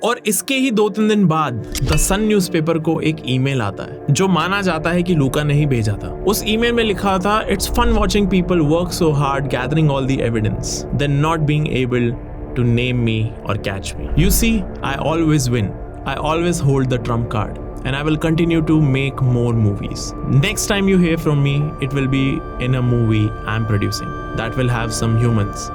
A: और इसके ही 2-3 दिन बाद द सन न्यूज़पेपर को एक ईमेल आता है जो माना जाता है कि लूका ने ही भेजा था। उस ईमेल में लिखा था, it's fun watching people work so hard gathering all the evidence than not being able to name me or catch me. You see, I always win, I always hold the trump card and I will continue to make more movies. Next time you hear from me, it will be in a movie I'm producing that will have some humans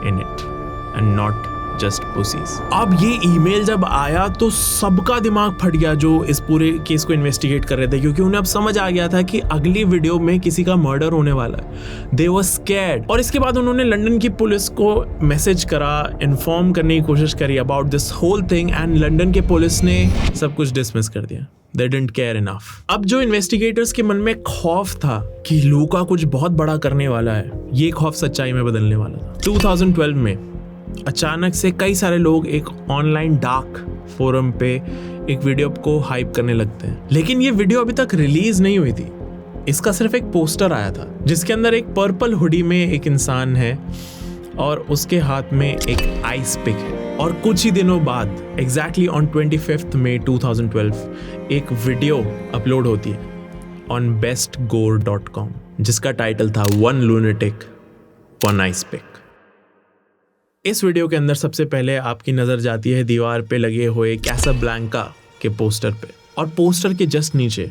A: in it and not just pussies. अब ये email जब आया तो सबका दिमाग फट गया जो इस पूरे केस को इन्वेस्टिगेट कर रहे थे, क्योंकि उन्हें अब समझ आ गया था कि अगली वीडियो में किसी का मर्डर होने वाला है। They were scared. और इसके बाद उन्होंने लंदन की पुलिस को मैसेज करा, इन्फॉर्म करने की कोशिश करी about this whole thing, and London के पुलिस ने सब कुछ डिसमिस कर दिया। They didn't care enough. अब जो इन्वेस्टिगेटर्स के मन में खौफ था कि लूका कुछ बहुत बड़ा करने वाला है, ये खौफ सच्चाई में बदलने वाला था। 2012 में अचानक से कई सारे लोग एक ऑनलाइन डार्क फोरम पे एक वीडियो को हाइप करने लगते हैं, लेकिन ये वीडियो अभी तक रिलीज नहीं हुई थी। इसका सिर्फ एक पोस्टर आया था जिसके अंदर एक पर्पल हुडी में एक इंसान है और उसके हाथ में एक आइस पिक है। और कुछ ही दिनों बाद एग्जैक्टली ऑन 25 मई 2012 एक वीडियो अपलोड होती है ऑन bestgore.com जिसका टाइटल था one lunatic one ice pick. इस वीडियो के अंदर सबसे पहले आपकी नज़र जाती है दीवार पे लगे हुए कैसाब्लैंका के पोस्टर पे, और पोस्टर के जस्ट नीचे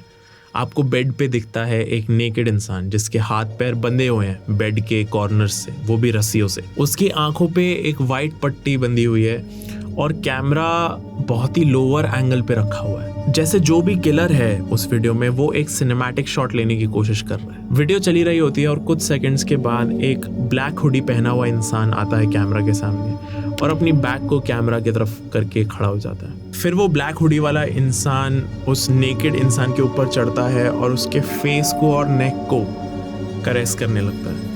A: आपको बेड पे दिखता है एक नेकेड इंसान जिसके हाथ पैर बंधे हुए हैं बेड के कॉर्नर से, वो भी रस्सियों से। उसकी आंखों पे एक वाइट पट्टी बंधी हुई है और कैमरा बहुत ही लोअर एंगल पे रखा हुआ है, जैसे जो भी किलर है उस वीडियो में वो एक सिनेमैटिक शॉट लेने की कोशिश कर रहा है। वीडियो चली रही होती है और कुछ सेकंड्स के बाद एक ब्लैक हुडी पहना हुआ इंसान आता है कैमरा के सामने और अपनी बैक को कैमरा की तरफ करके खड़ा हो जाता है। फिर वो ब्लैक हुडी वाला इंसान उस नेकेड इंसान के ऊपर चढ़ता है और उसके फेस को और नेक को करेस करने लगता है।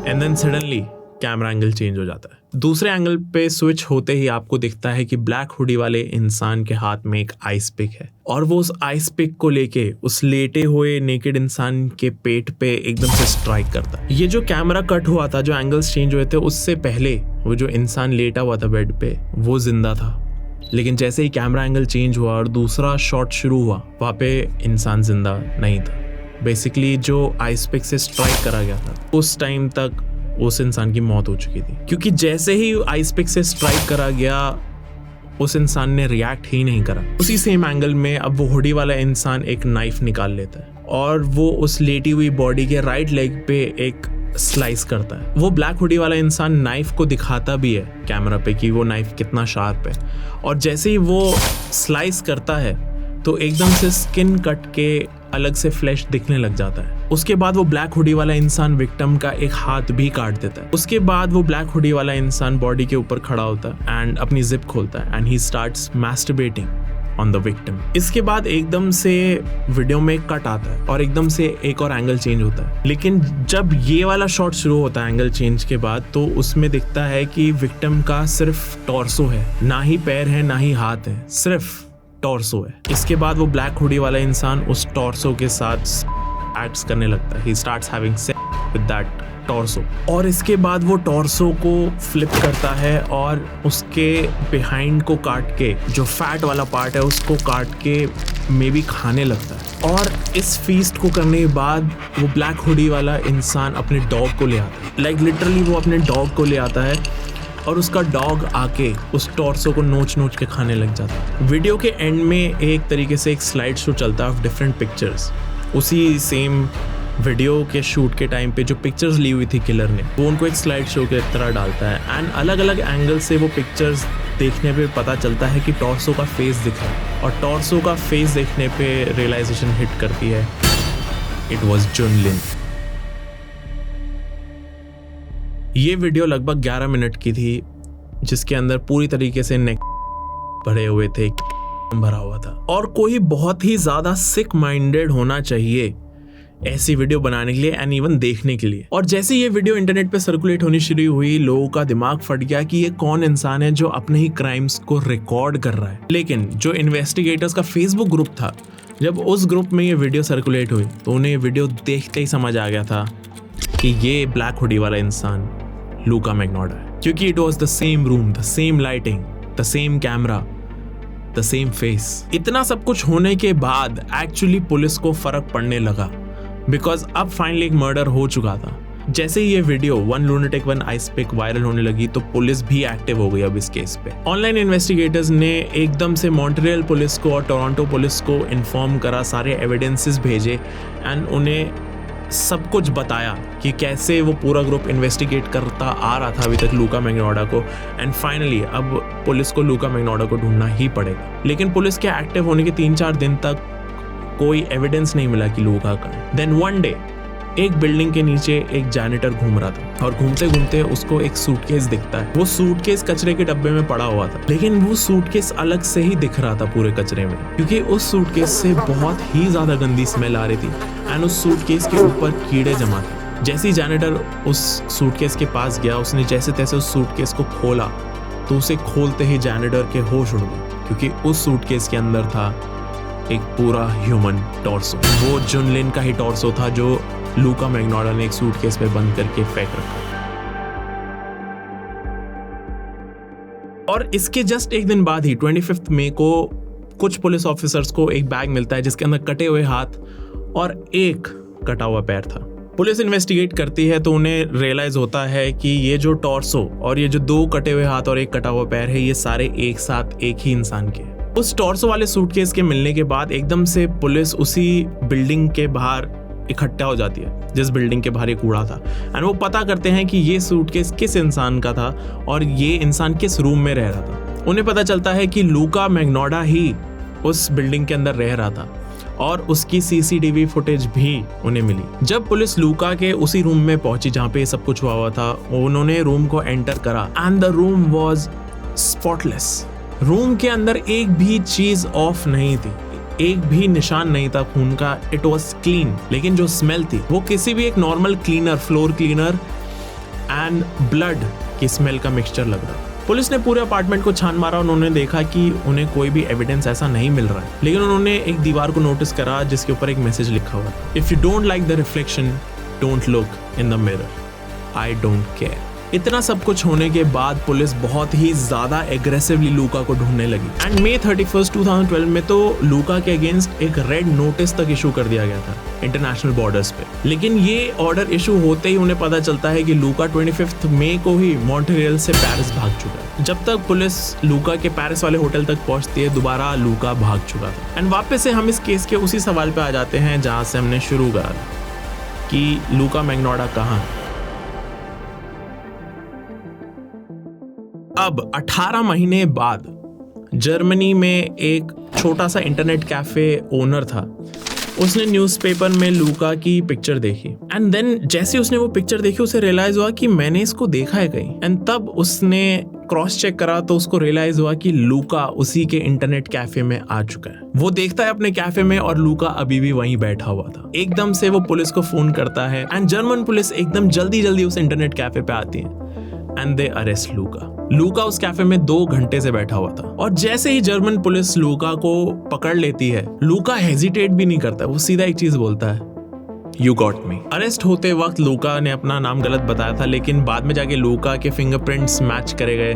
A: And then suddenly camera angle change हो जाता है। दूसरे एंगल पे स्विच होते ही आपको दिखता है कि ब्लैक हुडी वाले इंसान के हाथ में एक आइस पिक है और वो उस आइस पिक को लेके उस लेटे हुए नेकेड इंसान के पेट पे एकदम से स्ट्राइक करता है। ये जो कैमरा कट हुआ था, जो एंगल्स चेंज हुए थे, उससे पहले वो जो इंसान लेटा हुआ था बेड पे वो जिंदा था, लेकिन जैसे ही कैमरा एंगल चेंज हुआ और दूसरा शॉट शुरू हुआ वहाँ पे इंसान जिंदा नहीं था। बेसिकली जो आइस पिक से स्ट्राइक करा गया था उस टाइम तक उस इंसान की मौत हो चुकी थी, क्योंकि जैसे ही आइस पिक से स्ट्राइक करा गया उस इंसान ने रिएक्ट ही नहीं करा। उसी सेम एंगल में अब वो हुडी वाला इंसान एक नाइफ निकाल लेता है और वो उस लेटी हुई बॉडी के राइट लेग पे एक स्लाइस करता है। वो ब्लैक हुडी वाला इंसान नाइफ को दिखाता भी है कैमरा पे कि वो नाइफ कितना शार्प है, और जैसे ही वो स्लाइस करता है तो एकदम से स्किन कट के अलग से फ्लैश दिखने लग जाता है। उसके बाद वो ब्लैक हुडी वाला इंसान विक्टिम का एक हाथ भी काट देता है। उसके बाद वो ब्लैक हुडी वाला इंसान बॉडी के ऊपर खड़ा होता है एंड अपनी जिप खोलता है and he starts masturbating on the victim. इसके बाद एकदम से वीडियो में कट आता है और एकदम से एक और एंगल चेंज होता है, लेकिन जब ये वाला शॉट शुरू होता है एंगल चेंज के बाद तो उसमें दिखता है कि विक्टिम का सिर्फ टॉर्सो है, ना ही पैर है ना ही हाथ है, सिर्फ टॉर्सो है। इसके बाद वो ब्लैक हुडी वाला इंसान उस टॉर्सो के साथ एक्ट्स करने लगता है। He starts having sex with that torso, और इसके बाद वो टॉर्सो को फ्लिप करता है और उसके बिहाइंड को काट के जो फैट वाला पार्ट है उसको काट के मे बी खाने लगता है। और इस फीस्ट को करने के बाद वो ब्लैक हुडी वाला इंसान अपने डॉग को ले आता है, लाइक लिटरली वो अपने डॉग को ले आता है और उसका डॉग आके उस टॉर्सो को नोच नोच के खाने लग जाता। वीडियो के एंड में एक तरीके से एक स्लाइड शो चलता है ऑफ डिफरेंट पिक्चर्स। उसी सेम वीडियो के शूट के टाइम पे जो पिक्चर्स ली हुई थी किलर ने, वो उनको एक स्लाइड शो की तरह डालता है एंड अलग अलग एंगल से वो पिक्चर्स देखने पे पता चलता है कि टॉर्सो का फेस दिख रहा है, और टॉर्सो का फेस देखने पे रियलाइजेशन हिट करती है, इट वाज जुन लिन। ये वीडियो लगभग 11 मिनट की थी, जिसके अंदर पूरी तरीके से नेक भरे हुए थे, भरा हुआ था, और कोई बहुत ही ज्यादा सिक माइंडेड होना चाहिए ऐसी वीडियो बनाने के लिए एंड इवन देखने के लिए। और जैसे ये वीडियो इंटरनेट पे सर्कुलेट होनी शुरू हुई, लोगों का दिमाग फट गया कि ये कौन इंसान है जो अपने ही क्राइम्स को रिकॉर्ड कर रहा है। लेकिन जो इन्वेस्टिगेटर्स का फेसबुक ग्रुप था, जब उस ग्रुप में ये वीडियो सर्कुलेट हुई तो उन्हें ये वीडियो देखते ही समझ आ गया था कि ये ब्लैक हुडी वाला इंसान लूका मैग्नोडा है, क्योंकि it was the same room, the same lighting, the same camera, the same face. इतना सब कुछ होने के बाद एक्चुअली पुलिस को फर्क पड़ने लगा, बिकॉज अब फाइनली एक मर्डर हो चुका था। जैसे ही ये video one lunatic one ice pick viral होने लगी तो पुलिस भी एक्टिव हो गई अब इस केस पे। ऑनलाइन इन्वेस्टिगेटर्स ने एकदम से मॉन्ट्रियल पुलिस को और टोरंटो पुलिस को इन्फॉर्म करा, सारे एविडेंसेस भेजे एंड उन्हें सब कुछ बताया कि कैसे वो पूरा ग्रुप इन्वेस्टिगेट करता आ रहा था अभी तक लूका मैग्नोडा को, एंड फाइनली अब पुलिस को लूका मैग्नोडा को ढूंढना ही पड़ेगा। लेकिन पुलिस के एक्टिव होने के 3-4 दिन तक कोई एविडेंस नहीं मिला कि लूका का है। देन वन डे एक बिल्डिंग के नीचे एक जैनिटर घूम रहा था और घूमते घूमते उसको एक सूटकेस दिखता है। वो सूटकेस कचरे के डब्बे में पड़ा हुआ था, लेकिन वो सूटकेस अलग से ही दिख रहा था पूरे कचरे में, क्योंकि उस सूटकेस से बहुत ही ज्यादा गंदी स्मेल आ रही थी एंड उस सूटकेस के ऊपर कीड़े जमा थे। जैसे ही जैनिटर उस सूटकेस के पास गया, उसने जैसे तैसे उस सूटकेस को खोला तो उसे खोलते ही जैनिटर के होश उड़ गए, क्योंकि उस सूटकेस के अंदर था एक पूरा ह्यूमन टॉर्सो। वो जुन लिन का ही टॉर्सो था जो लूका मैग्नोडा ने एक सूटकेस में बंद करके फेंक रखा। और इसके जस्ट एक दिन बाद ही 25 मई को कुछ पुलिस ऑफिसर्स को एक बैग मिलता है जिसके अंदर कटे हुए हाथ और एक कटा हुआ पैर था। पुलिस इन्वेस्टिगेट करती है तो उन्हें रियलाइज होता है कि ये जो टॉर्सो और ये जो 2 कटे हुए हाथ और एक कटा हुआ पैर है, ये सारे एक साथ एक ही इंसान के। उस टॉर्सो वाले सूटकेस के मिलने के बाद एकदम से पुलिस उसी बिल्डिंग के बाहर इकट्ठा हो जाती है जिस बिल्डिंग के बाहर ये कूड़ा था, एंड वो पता करते हैं कि ये सूटकेस किस इंसान का था और ये इंसान किस रूम में रह रहा था। उन्हें पता चलता है कि लूका मैग्नोडा ही उस बिल्डिंग के अंदर रह रहा था और उसकी सीसीटीवी फुटेज भी उन्हें मिली। जब पुलिस लूका के उसी रूम में पहुंची जहाँ पे सब कुछ हुआ था, उन्होंने रूम को एंटर करा and the room was spotless. Room के अंदर एक भी चीज ऑफ नहीं थी, एक भी निशान नहीं था खून का। इट वॉज क्लीन, लेकिन जो स्मेल थी वो किसी भी एक normal cleaner, floor cleaner and blood की स्मेल का मिक्सचर लग रहा। पुलिस ने पूरे अपार्टमेंट को छान मारा, उन्होंने देखा कि उन्हें कोई भी एविडेंस ऐसा नहीं मिल रहा है, लेकिन उन्होंने एक दीवार को नोटिस करा जिसके ऊपर एक मैसेज लिखा हुआ, if you don't like the reflection don't look in the mirror, I don't care. इतना सब कुछ होने के बाद पुलिस बहुत ही ज्यादा एग्रेसिवली लूका को ढूंढने लगी एंड May 31, 2012 में तो लूका के अगेंस्ट एक रेड नोटिस तक इशू कर दिया गया था इंटरनेशनल बॉर्डर्स पे। लेकिन ये ऑर्डर इशू होते ही उन्हें पता चलता है कि लूका 25 मई को ही मॉन्ट्रियल से पेरिस भाग चुका है। जब तक पुलिस लूका के पेरिस वाले होटल तक पहुंचती है, दोबारा लूका भाग चुका था। एंड वापस से हम इस केस के उसी सवाल पे आ जाते हैं जहां से हमने शुरू करा कि लूका मैग्नोडा कहाँ है। अब 18 महीने बाद जर्मनी में एक छोटा सा इंटरनेट कैफे ओनर था, उसने न्यूज़पेपर में लूका की पिक्चर देखी एंड देन जैसे उसने वो पिक्चर देखी उसे रियलाइज हुआ कि मैंने इसको देखा है कहीं। एंड तब उसने क्रॉस चेक करा तो उसको रियलाइज हुआ कि लूका उसी के इंटरनेट कैफे में आ चुका है। वो देखता है अपने कैफे में और लूका अभी भी वहीं बैठा हुआ था। एकदम से वो पुलिस को फोन करता है एंड जर्मन पुलिस एकदम जल्दी उस इंटरनेट कैफे पे आती है एंड दे अरेस्ट लूका। लूका उस कैफे में 2 घंटे से बैठा हुआ था और जैसे ही जर्मन पुलिस लूका को पकड़ लेती है, लूका हेजिटेट भी नहीं करता, वो सीधा एक चीज बोलता है, यू गॉट मी। अरेस्ट होते वक्त लूका ने अपना नाम गलत बताया था, लेकिन बाद में जाके लूका के फिंगरप्रिंट्स मैच करे गए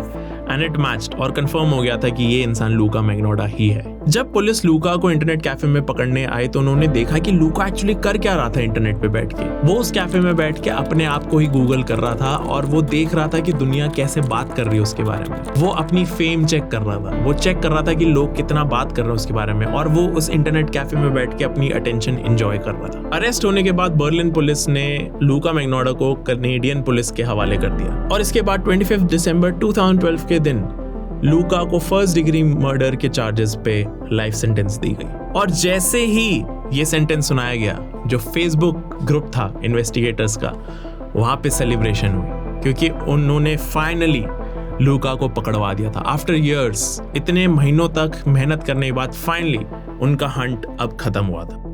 A: एंड इट मैच्ड और कंफर्म हो गया था कि ये इंसान लूका मैग्नोडा ही है। जब पुलिस लूका को इंटरनेट कैफे में पकड़ने आई तो उन्होंने देखा कि लूका एक्चुअली कर क्या रहा था इंटरनेट पे बैठ के। वो उस कैफे में बैठ के अपने आप को ही गूगल कर रहा था और वो देख रहा था कि दुनिया कैसे बात कर रही है उसके बारे में। वो अपनी फेम चेक कर रहा था, वो चेक कर रहा था कि लोग कितना बात कर रहे हैं उसके बारे में, और वो उस इंटरनेट कैफे में बैठ के अपनी अटेंशन एंजॉय कर रहा था। अरेस्ट होने के बाद बर्लिन पुलिस ने लूका मैग्नोडा को कैनेडियन पुलिस के हवाले कर दिया और इसके बाद 25 दिसंबर 2012 के दिन लूका को फर्स्ट डिग्री मर्डर के चार्जेस पे लाइफ सेंटेंस दी गई। और जैसे ही ये सेंटेंस सुनाया गया, जो फेसबुक ग्रुप था इन्वेस्टिगेटर्स का, वहां पे सेलिब्रेशन हुई क्योंकि उन्होंने फाइनली लूका को पकड़वा दिया था। आफ्टर इयर्स, इतने महीनों तक मेहनत करने के बाद फाइनली उनका हंट अब खत्म हुआ था।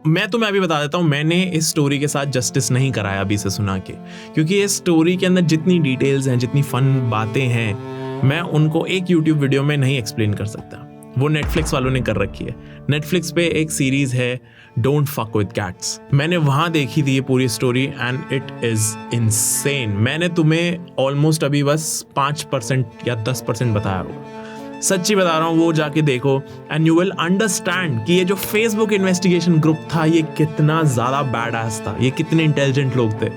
A: मैं तुम्हें अभी बता देता हूँ, मैंने इस स्टोरी के साथ जस्टिस नहीं कराया अभी से सुना के, क्योंकि इस स्टोरी के अंदर जितनी डिटेल्स हैं, जितनी फन बातें हैं, मैं उनको एक यूट्यूब वीडियो में नहीं एक्सप्लेन कर सकता। वो नेटफ्लिक्स वालों ने कर रखी है। नेटफ्लिक्स पे एक सीरीज है डोंट फक विद कैट्स, मैंने वहां देखी थी ये पूरी story and it is insane. मैंने तुम्हें ऑलमोस्ट अभी बस 5% या 10% बताया होगा। सच्ची बता रहा हूँ, वो जाके देखो एंड यू विल अंडरस्टैंड कि ये जो फेसबुक इन्वेस्टिगेशन ग्रुप था ये कितना ज्यादा बैड एस था, ये कितने इंटेलिजेंट लोग थे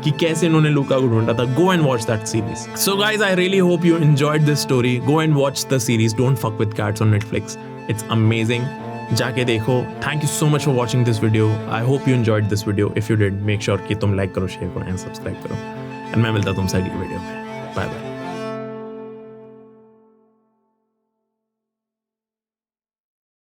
A: कि कैसे इन्होंने लूका को ढूंढा था। Go and watch that series. So guys, I really hope you enjoyed this story. Go and watch the series don't fuck with cats on Netflix. It's amazing, जाके देखो। Thank you so much for watching this video. I hope you enjoyed this video. If you did, make sure कि तुम like करो, share करो and subscribe करो। And मैं मिलता तुमसे अगली वीडियो में। Bye bye.